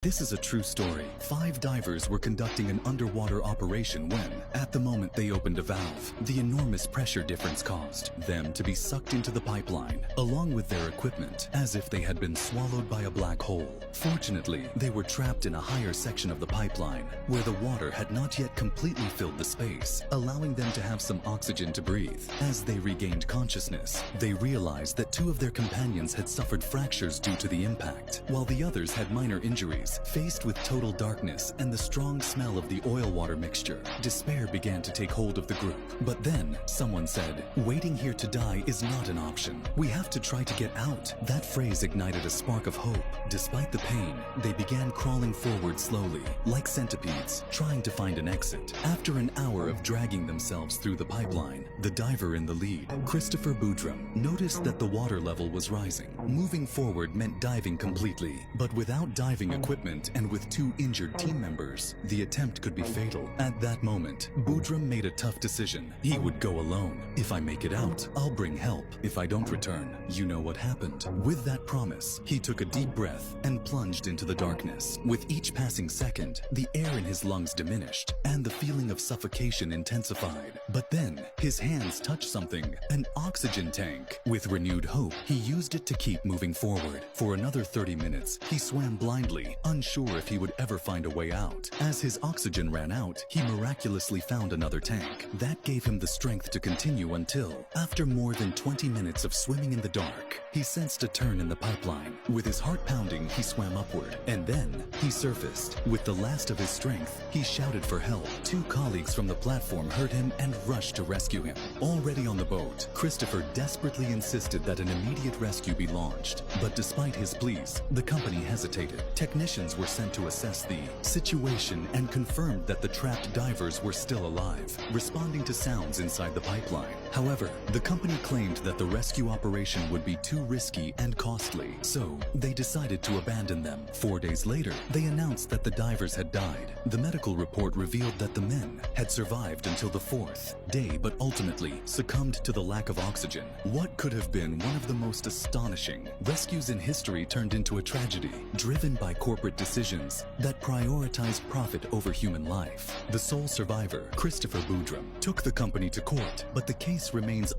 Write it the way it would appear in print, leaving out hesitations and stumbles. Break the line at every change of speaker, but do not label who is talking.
This is a true story. 5 divers were conducting an underwater operation when, at the moment they opened a valve, the enormous pressure difference caused them to be sucked into the pipeline, along with their equipment, as if they had been swallowed by a black hole. Fortunately, they were trapped in a higher section of the pipeline, where the water had not yet completely filled the space, allowing them to have some oxygen to breathe. As they regained consciousness, they realized that 2 of their companions had suffered fractures due to the impact, while the others had minor injuries. Faced with total darkness and the strong smell of the oil-water mixture, despair began to take hold of the group. But then, someone said, "Waiting here to die is not an option. We have to try to get out." That phrase ignited a spark of hope. Despite the pain, they began crawling forward slowly, like centipedes, trying to find an exit. After an hour of dragging themselves through the pipeline, the diver in the lead, Christopher Boudrum, noticed that the water level was rising. Moving forward meant diving completely, but without diving equipment and with 2 injured team members, the attempt could be fatal. At that moment, Boudrum made a tough decision. He would go alone. "If I make it out, I'll bring help. If I don't return, you know what happened." With that promise, he took a deep breath and plunged into the darkness. With each passing second, the air in his lungs diminished and the feeling of suffocation intensified. But then, his hands touched something, an oxygen tank. With renewed hope, he used it to keep moving forward. For another 30 minutes, he swam blindly, unsure if he would ever find a way out. As his oxygen ran out, he miraculously found another tank. That gave him the strength to continue until, after more than 20 minutes of swimming in the dark, he sensed a turn in the pipeline. With his heart pounding, he swam upward, and then he surfaced. With the last of his strength, he shouted for help. 2 colleagues from the platform heard him and rushed to rescue him. Already on the boat, Christopher desperately insisted that an immediate rescue be launched. But despite his pleas, the company hesitated. Technicians were sent to assess the situation and confirmed that the trapped divers were still alive, responding to sounds inside the pipeline. However, the company claimed that the rescue operation would be too risky and costly, so they decided to abandon them. 4 days later, they announced that the divers had died. The medical report revealed that the men had survived until the 4th day, but ultimately succumbed to the lack of oxygen. What could have been one of the most astonishing rescues in history turned into a tragedy, driven by corporate decisions that prioritize profit over human life. The sole survivor, Christopher Boudrum, took the company to court, but the case remains unresolved.